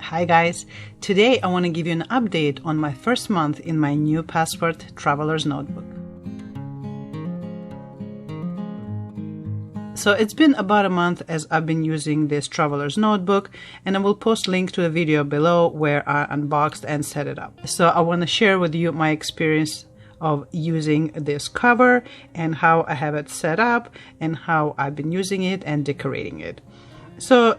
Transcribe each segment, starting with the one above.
Hi guys, today I want to give you an update on my first month in my new Passport Traveler's Notebook. So it's been about a month as I've been using this Traveler's Notebook, and I will post link to a video below where I unboxed and set it up. So I want to share with you my experience of using this cover and how I have it set up and how I've been using it and decorating it. So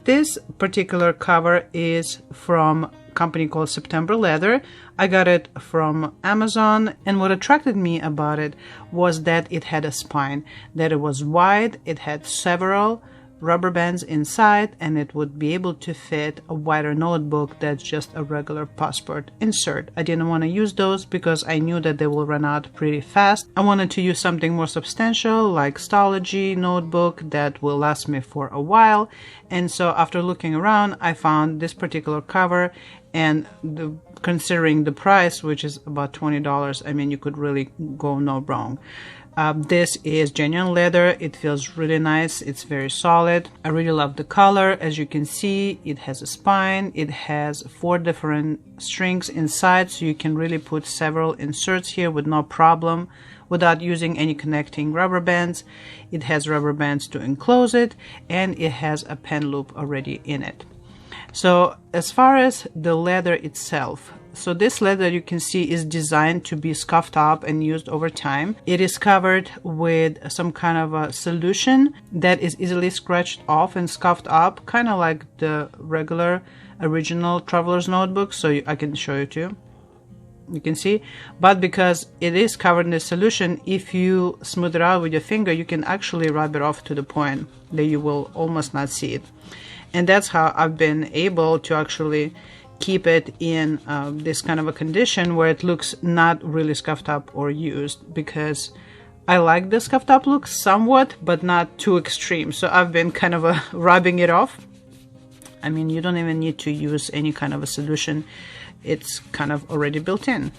this particular cover is from a company called September Leather. I got it from Amazon, and what attracted me about it was that it had a spine, that it was wide, it had several rubber bands inside, and it would be able to fit a wider notebook that's just a regular passport insert. I didn't want to use those because I knew that they will run out pretty fast. I wanted to use something more substantial like STALOGY notebook that will last me for a while, and so after looking around I found this particular cover, and considering the price, which is about $20, I mean, you could really go no wrong. This is genuine leather. It feels really nice. It's very solid. I really love the color. As you can see, it has a spine. It has 4 different strings inside, so you can really put several inserts here with no problem without using any connecting rubber bands. It has rubber bands to enclose it, and it has a pen loop already in it. So as far as the leather itself, so this leather, you can see, is designed to be scuffed up and used over time. It is covered with some kind of a solution that is easily scratched off and scuffed up, kind of like the regular original Traveler's Notebook. So I can show you too. You can see, but because it is covered in the solution, if you smooth it out with your finger, you can actually rub it off to the point that you will almost not see it. And that's how I've been able to actually keep it in this kind of a condition where it looks not really scuffed up or used, because I like the scuffed up look somewhat, but not too extreme. So I've been kind of rubbing it off. I mean, you don't even need to use any kind of a solution. It's kind of already built in.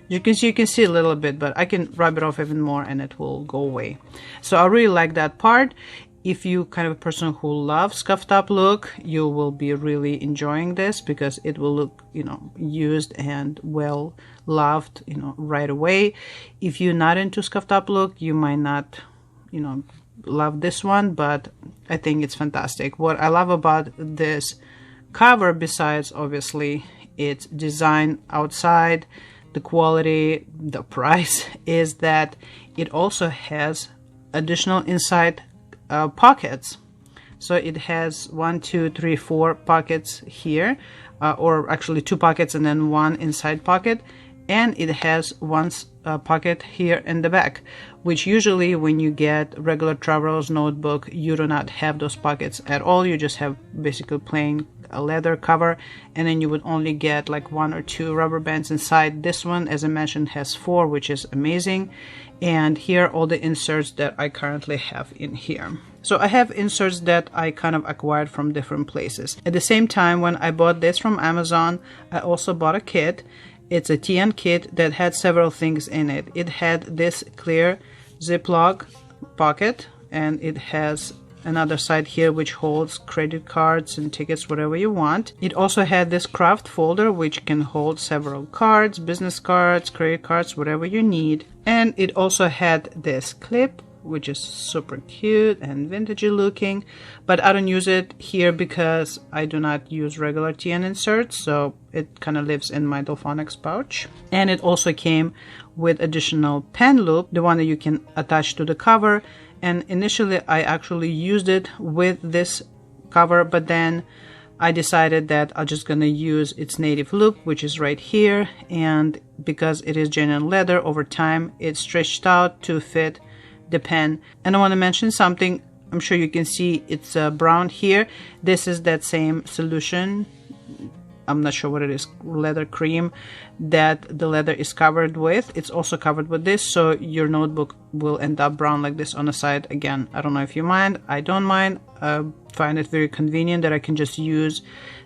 You can see a little bit, but I can rub it off even more and it will go away. So I really like that part. If you kind of a person who loves scuffed up look, you will be really enjoying this because it will look, used and well loved, right away. If you're not into scuffed up look, you might not, love this one, but I think it's fantastic. What I love about this cover, besides obviously its design outside, the quality, the price, is that it also has additional inside pockets. So it has 1, 2, 3, 4 pockets here, or actually 2 pockets and then 1 inside pocket, and it has 1 pocket here in the back, which usually when you get regular Traveler's Notebook, you do not have those pockets at all. You just have basically plain leather cover, and then you would only get like 1 or 2 rubber bands inside. This one, as I mentioned, has 4, which is amazing. And here are all the inserts that I currently have in here. So I have inserts that I kind of acquired from different places. At the same time, when I bought this from Amazon, I also bought a kit. It's a TN kit that had several things in it. It had this clear Ziploc pocket, and it has another side here which holds credit cards and tickets, whatever you want. It also had this craft folder which can hold several cards, business cards, credit cards, whatever you need. And it also had this clip, which is super cute and vintagey looking, but I don't use it here because I do not use regular TN inserts, so it kind of lives in my Delphonics pouch. And it also came with additional pen loop, the one that you can attach to the cover. And initially I actually used it with this cover, but then I decided that I'm just gonna use its native loop, which is right here, and because it is genuine leather, over time it stretched out to fit the pen. And I want to mention something. I'm sure you can see it's brown here. This is that same solution, I'm not sure what it is, leather cream, that the leather is covered with. It's also covered with this, so your notebook will end up brown like this on the side. Again, I don't know if you mind. I don't mind. I find it very convenient that I can just use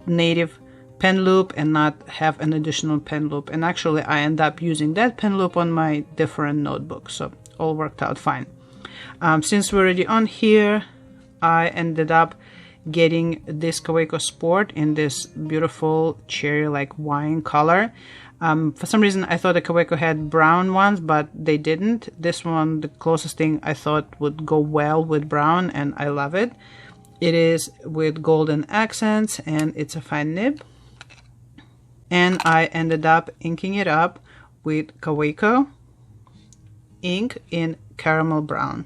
native pen loop and not have an additional pen loop. And actually I end up using that pen loop on my different notebooks, so all worked out fine. Since we're already on here, I ended up getting this Kaweco Sport in this beautiful cherry like wine color. For some reason I thought the Kaweco had brown ones, but they didn't. This one, the closest thing I thought would go well with brown, and I love it. It is with golden accents and it's a fine nib. And I ended up inking it up with Kaweco ink in caramel brown.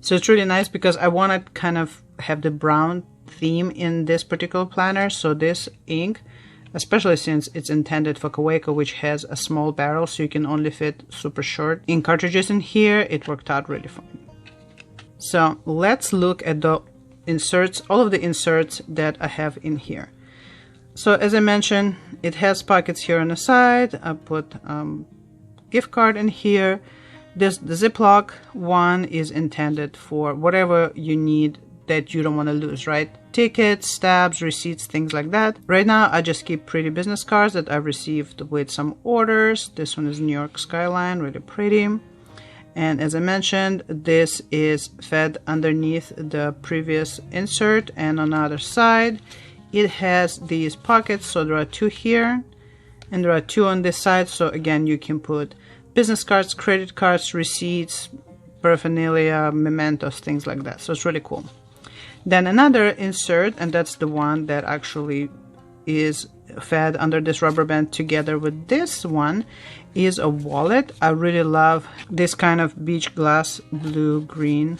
So it's really nice because I want to kind of have the brown theme in this particular planner. So this ink, especially since it's intended for Kaweco, which has a small barrel, so you can only fit super short ink cartridges in here, it worked out really fine. So let's look at the inserts, all of the inserts that I have in here. So as I mentioned, it has pockets here on the side. I put gift card in here. The Ziploc one is intended for whatever you need that you don't want to lose, right? Tickets, stabs, receipts, things like that. Right now, I just keep pretty business cards that I've received with some orders. This one is New York skyline, really pretty. And as I mentioned, this is fed underneath the previous insert, and on the other side, it has these pockets. So there are two here, and there are two on this side. So again, you can put business cards, credit cards, receipts, paraphernalia, mementos, things like that. So it's really cool. Then another insert, and that's the one that actually is fed under this rubber band together with this one, is a wallet. I really love this kind of beach glass blue-green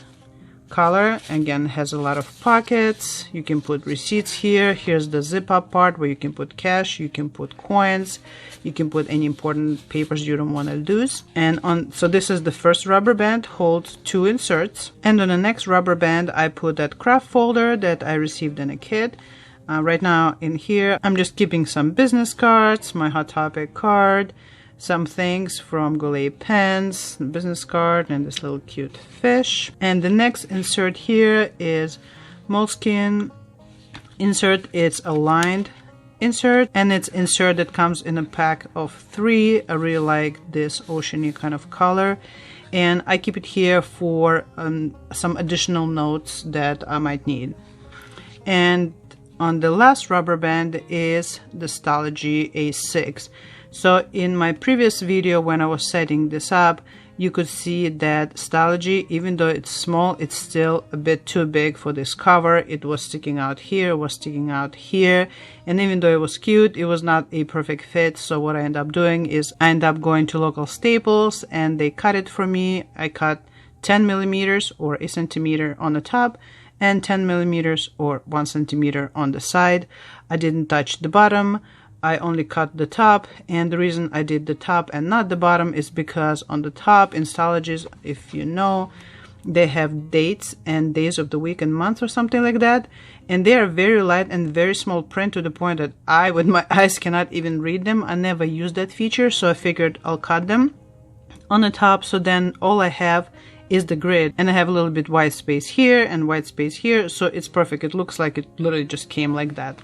color. Again, has a lot of pockets. You can put receipts here. Here's the zip up part where you can put cash, you can put coins, you can put any important papers you don't want to lose. And so this is the first rubber band, holds two inserts. And on the next rubber band, I put that craft folder that I received in a kit. Right now in here, I'm just keeping some business cards, my Hot Topic card, some things from Goulet pens, the business card, and this little cute fish. And the next insert here is moleskin insert. It's a lined insert, and it's insert that comes in a pack of 3. I really like this oceany kind of color, and I keep it here for some additional notes that I might need. And on the last rubber band is the STALOGY A6. So in my previous video when I was setting this up, you could see that STALOGY, even though it's small, it's still a bit too big for this cover. It was sticking out here, was sticking out here, and even though it was cute, it was not a perfect fit. So what I end up doing is I end up going to local Staples and they cut it for me. I cut 10 millimeters or a centimeter on the top and 10 millimeters or 1 centimeter on the side. I didn't touch the bottom. I only cut the top, and the reason I did the top and not the bottom is because on the top in STALOGYs, if you know, they have dates and days of the week and month or something like that, and they are very light and very small print to the point that I, with my eyes, cannot even read them. I never used that feature, so I figured I'll cut them on the top, so then all I have is the grid, and I have a little bit white space here and white space here, so it's perfect. It looks like it literally just came like that.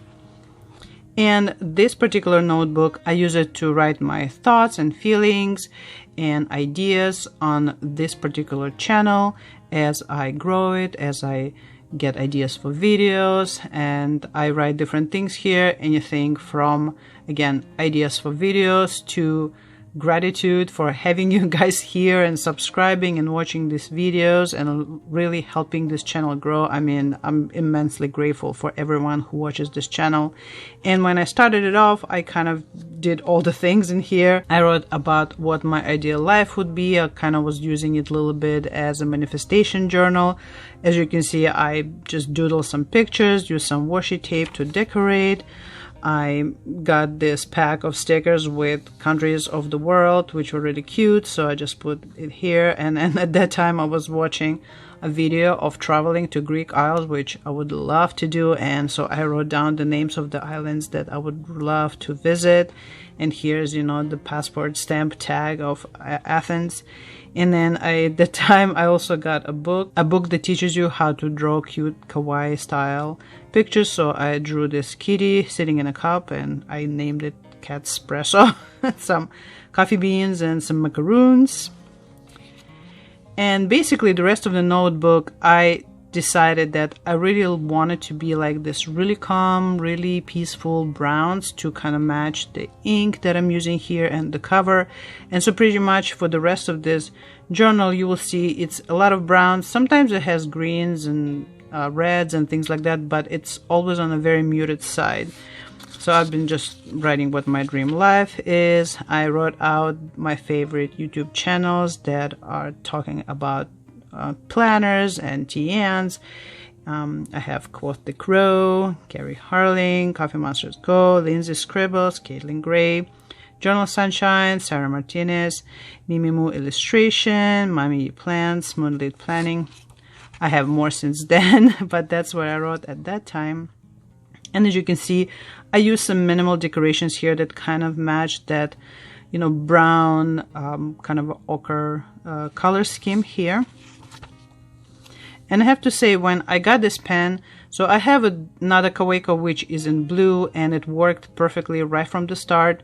And this particular notebook, I use it to write my thoughts and feelings and ideas on this particular channel as I grow it, as I get ideas for videos, and I write different things here, anything from, again, ideas for videos to gratitude for having you guys here and subscribing and watching these videos and really helping this channel grow. I mean, I'm immensely grateful for everyone who watches this channel. And when I started it off, I kind of did all the things in here. I wrote about what my ideal life would be. I kind of was using it a little bit as a manifestation journal. As you can see, I just doodled some pictures, used some washi tape to decorate. I got this pack of stickers with countries of the world, which were really cute, so I just put it here. And at that time I was watching a video of traveling to Greek Isles, which I would love to do, and so I wrote down the names of the islands that I would love to visit. And here's, you know, the passport stamp tag of Athens. And then at the time I also got a book that teaches you how to draw cute kawaii style pictures. So I drew this kitty sitting in a cup and I named it Cat Espresso. Some coffee beans and some macaroons. And basically the rest of the notebook, I decided that I really wanted to be like this really calm, really peaceful browns to kind of match the ink that I'm using here and the cover. And so pretty much for the rest of this journal, you will see it's a lot of browns. Sometimes it has greens and reds and things like that, but it's always on a very muted side. So I've been just writing what my dream life is. I wrote out my favorite YouTube channels that are talking about planners and TNs. I have Quoth the Crow, Carrie Harling, Coffee Monsters Go, Lindsay Scribbles, Caitlin Gray, Journal Sunshine, Sarah Martinez, Mimi Moo Illustration, Mommy Plants, Moonlit Planning. I have more since then, but that's what I wrote at that time. And as you can see, I used some minimal decorations here that kind of match that, you know, brown, kind of ochre color scheme here. And I have to say, when I got this pen, so I have another Kaweco which is in blue, and it worked perfectly right from the start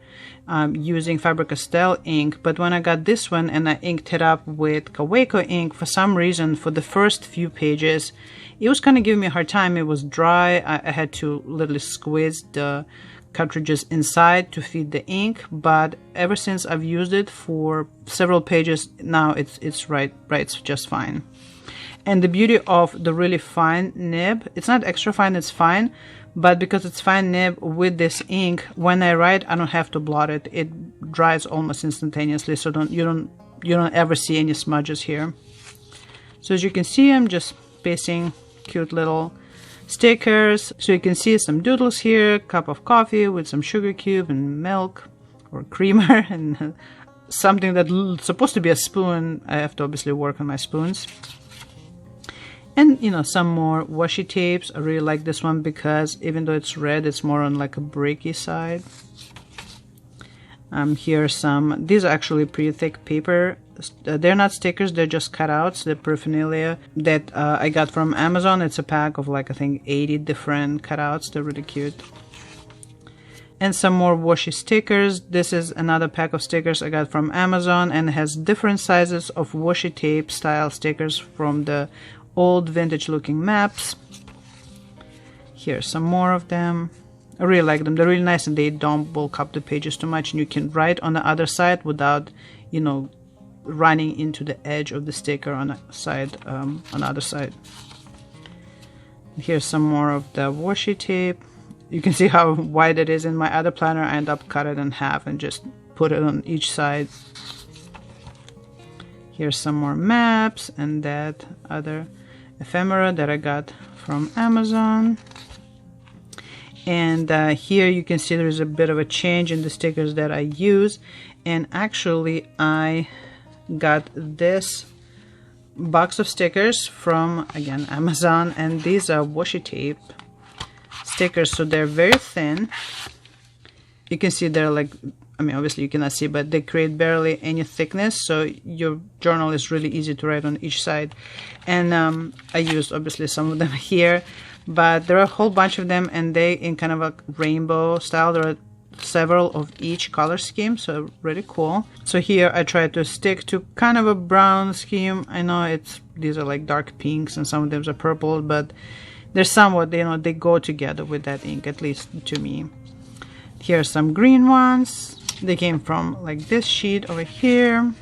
using Faber-Castell ink. But when I got this one and I inked it up with Kaweco ink, for some reason, for the first few pages, it was kind of giving me a hard time. It was dry. I had to literally squeeze the cartridges inside to feed the ink. But ever since I've used it for several pages now, it's writes just fine. And the beauty of the really fine nib, it's not extra fine, it's fine, but because it's fine nib with this ink, when I write, I don't have to blot it. It dries almost instantaneously, so you don't ever see any smudges here. So as you can see, I'm just pasting cute little stickers. So you can see some doodles here, cup of coffee with some sugar cube and milk or creamer and something that's supposed to be a spoon. I have to obviously work on my spoons. And, you know, some more washi tapes. I really like this one because even though it's red, it's more on like a breaky side. Here are some, these are actually pretty thick paper. They're not stickers, they're just cutouts, the paraphernalia that I got from Amazon. It's a pack of like, I think 80 different cutouts. They're really cute. And some more washi stickers. This is another pack of stickers I got from Amazon, and it has different sizes of washi tape style stickers from the old vintage looking maps. Here's some more of them. I really like them. They're really nice and they don't bulk up the pages too much, and you can write on the other side without, you know, running into the edge of the sticker on the side, on the other side. Here's some more of the washi tape. You can see how wide it is in my other planner. I end up cut it in half and just put it on each side. Here's some more maps and that other ephemera that I got from Amazon. And here you can see there's a bit of a change in the stickers that I use. And actually I got this box of stickers from, again, Amazon, and these are washi tape stickers, so they're very thin. You can see they're like, I mean, obviously you cannot see, but they create barely any thickness, so your journal is really easy to write on each side. And I used obviously some of them here, but there are a whole bunch of them, and they in kind of a rainbow style. There are several of each color scheme, so really cool. So here I try to stick to kind of a brown scheme. I know these are like dark pinks and some of them are purple, but they're somewhat, you know, they go together with that ink, at least to me. Here are some green ones. They came from like this sheet over here,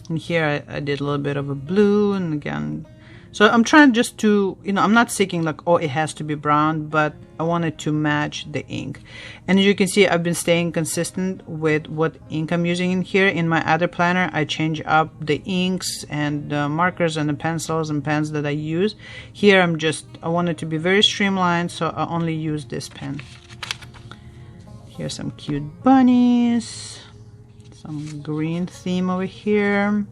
and here I did a little bit of a blue, and again, so I'm trying just to, you know, I'm not seeking like, oh, it has to be brown, but I wanted to match the ink. And as you can see, I've been staying consistent with what ink I'm using in here. In my other planner, I change up the inks and the markers and the pencils and pens that I use. Here I want it to be very streamlined, so I only use this pen. Here's some cute bunnies, some green theme over here.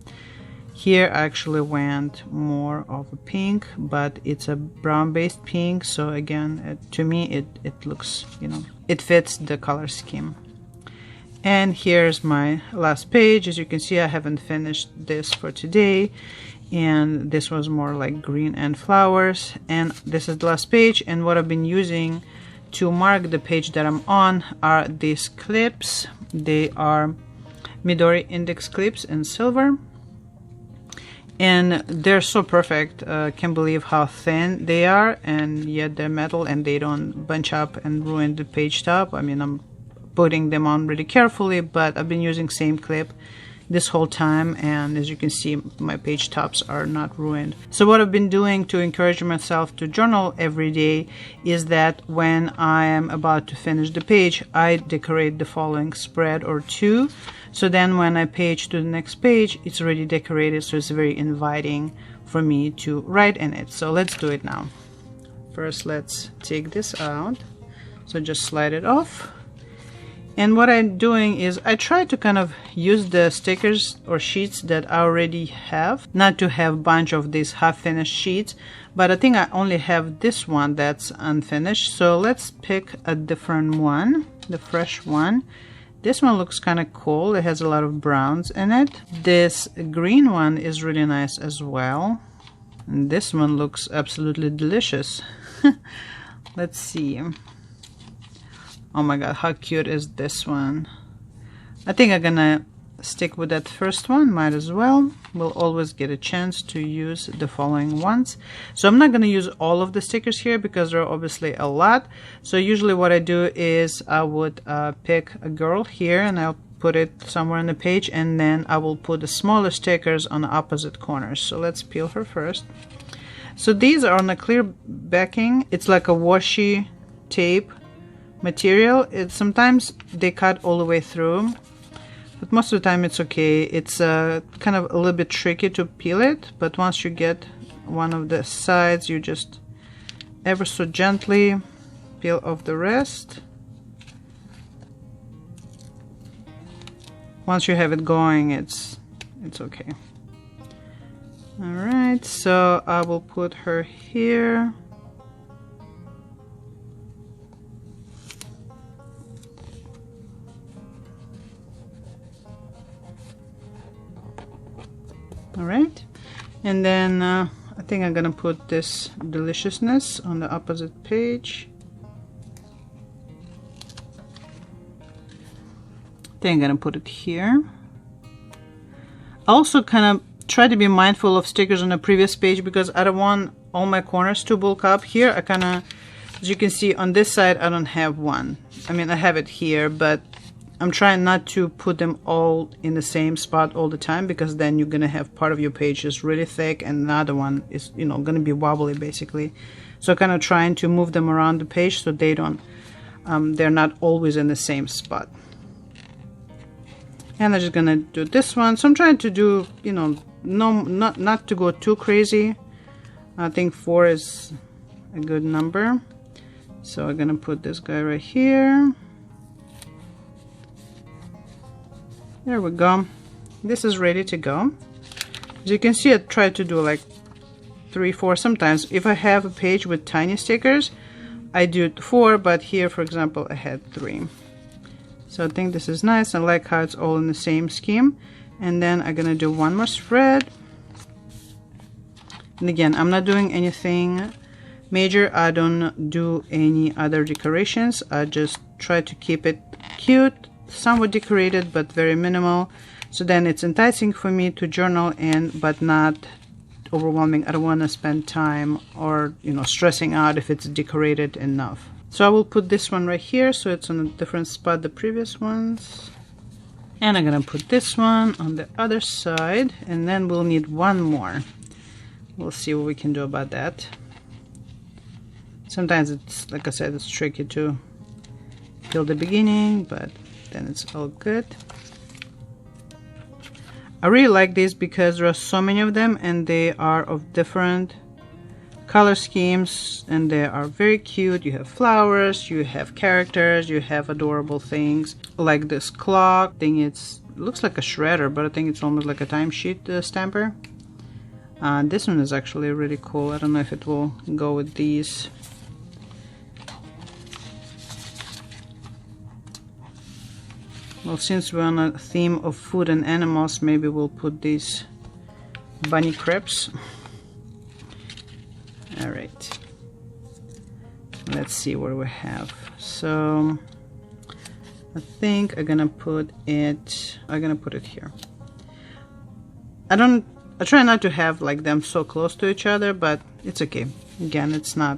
Here I actually went more of a pink, but it's a brown based pink, so again, to me it looks, you know, it fits the color scheme. And here's my last page. As you can see, I haven't finished this for today, and this was more like green and flowers, and this is the last page. And what I've been using to mark the page that I'm on are these clips. They are Midori index clips in silver. and they're so perfect. Can't believe how thin they are, and yet they're metal and they don't bunch up and ruin the page top. I mean, I'm putting them on really carefully, but I've been using same clip this whole time, and as you can see, my page tops are not ruined. So what I've been doing to encourage myself to journal every day is that when I am about to finish the page, I decorate the following spread or two. So then when I page to the next page, it's already decorated, so it's very inviting for me to write in it. So let's do it now. First, let's take this out. So just slide it off. And what I'm doing is I try to kind of use the stickers or sheets that I already have, not to have a bunch of these half-finished sheets, but I think I only have this one that's unfinished. So let's pick a different one, the fresh one. This one looks kind of cool. It has a lot of browns in it. This green one is really nice as well. And this one looks absolutely delicious. Let's see. Oh my god, how cute is this one? I think I'm gonna stick with that first one, might as well. We'll always get a chance to use the following ones. So I'm not gonna use all of the stickers here because there are obviously a lot. So usually what I do is I would pick a girl here and I'll put it somewhere on the page, and then I will put the smaller stickers on the opposite corners. So let's peel her first. So these are on a clear backing. It's like a washi tape material. Sometimes they cut all the way through, but most of the time it's okay. It's kind of a little bit tricky to peel it, but once you get one of the sides, you just ever so gently peel off the rest. Once you have it going, it's okay. All right, so I will put her here. All right, and then I think I'm gonna put this deliciousness on the opposite page. Then I'm gonna put it here. I also kind of try to be mindful of stickers on the previous page because I don't want all my corners to bulk up. Here I kind of, as you can see on this side, I don't have one. I mean, I have it here, but I'm trying not to put them all in the same spot all the time, because then you're gonna have part of your page just really thick and another one is, you know, gonna be wobbly basically. So kind of trying to move them around the page so they don't, they're not always in the same spot. And I'm just gonna do this one. So I'm trying to do, you know, not to go too crazy. I think 4 is a good number. So I'm gonna put this guy right here. There we go. This is ready to go. As you can see, I try to do like 3, 4. Sometimes if I have a page with tiny stickers, I do 4, but here, for example, I had 3. So I think this is nice. I like how it's all in the same scheme. And then I'm gonna do one more spread. And again, I'm not doing anything major. I don't do any other decorations. I just try to keep it cute, somewhat decorated, but very minimal. So then it's enticing for me to journal in, but not overwhelming. I don't want to spend time or, you know, stressing out if it's decorated enough. So I will put this one right here so it's on a different spot the previous ones. And I'm gonna put this one on the other side, and then we'll need one more. We'll see what we can do about that. Sometimes it's, like I said, it's tricky to peel the beginning, but then it's all good. I really like these because there are so many of them and they are of different color schemes and they are very cute. You have flowers, you have characters, you have adorable things like this clock thing. It looks like a shredder, but I think it's almost like a timesheet stamper. This one is actually really cool. I don't know if it will go with these. Well, since we're on a theme of food and animals, maybe we'll put these bunny crepes. All right. Let's see what we have. So I think I'm gonna put it here. I I try not to have like them so close to each other, but it's okay. Again, it's not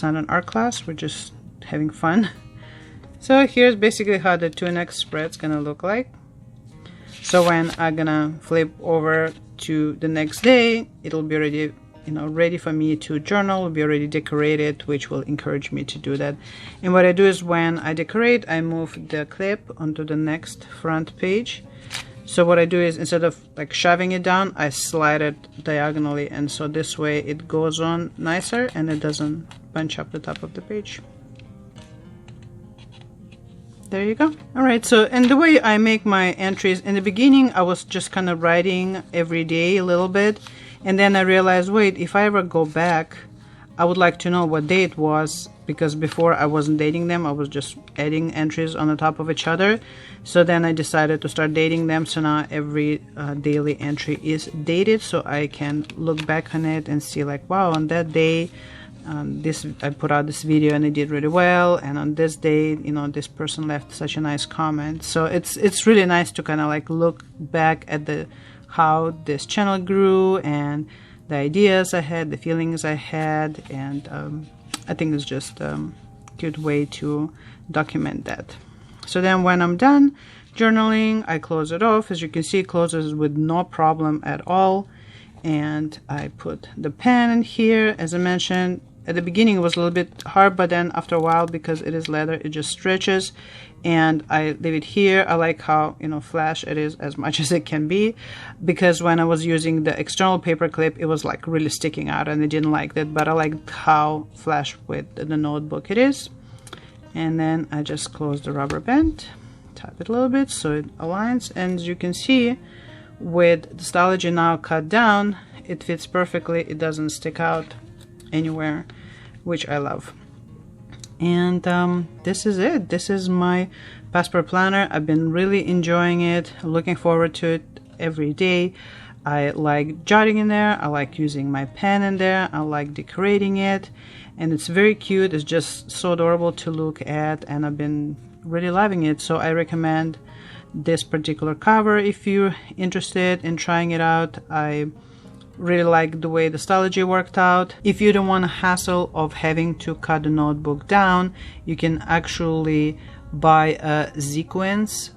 an art class, we're just having fun. So here's basically how the 2 next spread's gonna look like. So when I'm gonna flip over to the next day, it'll be already, you know, ready for me to journal, will be already decorated, which will encourage me to do that. And what I do is when I decorate, I move the clip onto the next front page. So what I do is instead of like shoving it down, I slide it diagonally, and so this way it goes on nicer and it doesn't bunch up the top of the page. There you go. All right, so and the way I make my entries, in the beginning I was just kind of writing every day a little bit, and then I realized, wait, if I ever go back, I would like to know what day it was, because before I wasn't dating them, I was just adding entries on the top of each other. So then I decided to start dating them, so now every daily entry is dated, so I can look back on it and see like, wow, on that day I put out this video and it did really well, and on this day, you know, this person left such a nice comment. So it's really nice to kind of like look back at how this channel grew and the ideas I had, the feelings I had, and I think it's just a good way to document that. So then when I'm done journaling, I close it off. As you can see, it closes with no problem at all. And I put the pen in here. As I mentioned, at the beginning it was a little bit hard, but then after a while, because it is leather, it just stretches, and I leave it here. I like how, you know, flash it is as much as it can be, because when I was using the external paper clip, it was like really sticking out and I didn't like that, but I liked how flash with the notebook it is. And then I just close the rubber band, tap it a little bit so it aligns, and as you can see, with the STALOGY now cut down, it fits perfectly. It doesn't stick out anywhere, which I love. And this is it. This is my passport planner. I've been really enjoying it, looking forward to it every day. I like jotting in there, I like using my pen in there, I like decorating it, and it's very cute. It's just so adorable to look at, and I've been really loving it. So I recommend this particular cover if you're interested in trying it out. I really like the way the STALOGY worked out. If you don't want a hassle of having to cut the notebook down, you can actually buy a Zequenz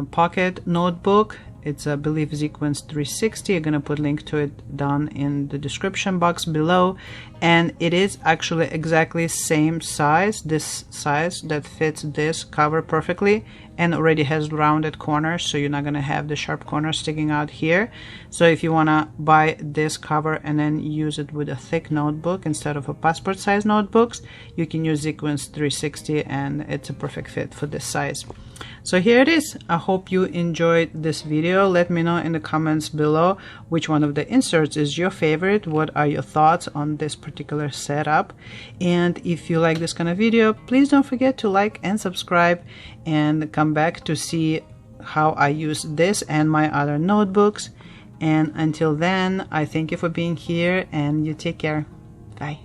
pocket notebook. It's, I believe, Zequenz 360. I'm gonna put a link to it down in the description box below, and it is actually exactly same size, this size that fits this cover perfectly, and already has rounded corners, so you're not gonna have the sharp corners sticking out here. So if you wanna buy this cover and then use it with a thick notebook instead of a passport size notebooks, you can use Zequenz 360, and it's a perfect fit for this size. So here it is. I hope you enjoyed this video. Let me know in the comments below which one of the inserts is your favorite. What are your thoughts on this particular setup? And if you like this kind of video, please don't forget to like and subscribe, and come back to see how I use this and my other notebooks. And until then, I thank you for being here, and you take care. Bye.